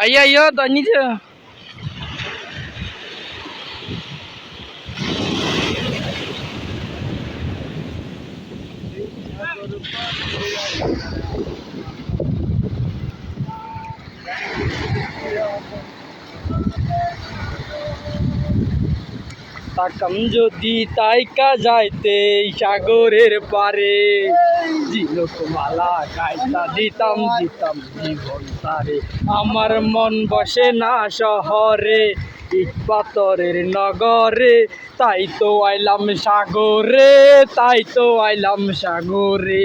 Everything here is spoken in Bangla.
আইয়া তো নিজে তাকাম যদি তাইকা যাইতে সাগরের পারে ঝিনুকমালা গাইতা দিতাম দিতাম জীবন তারে আমার মন বসে না শহরে ইট পাথরের নগরে তাই তো আইলাম সাগরে তাই তো আইলাম সাগরে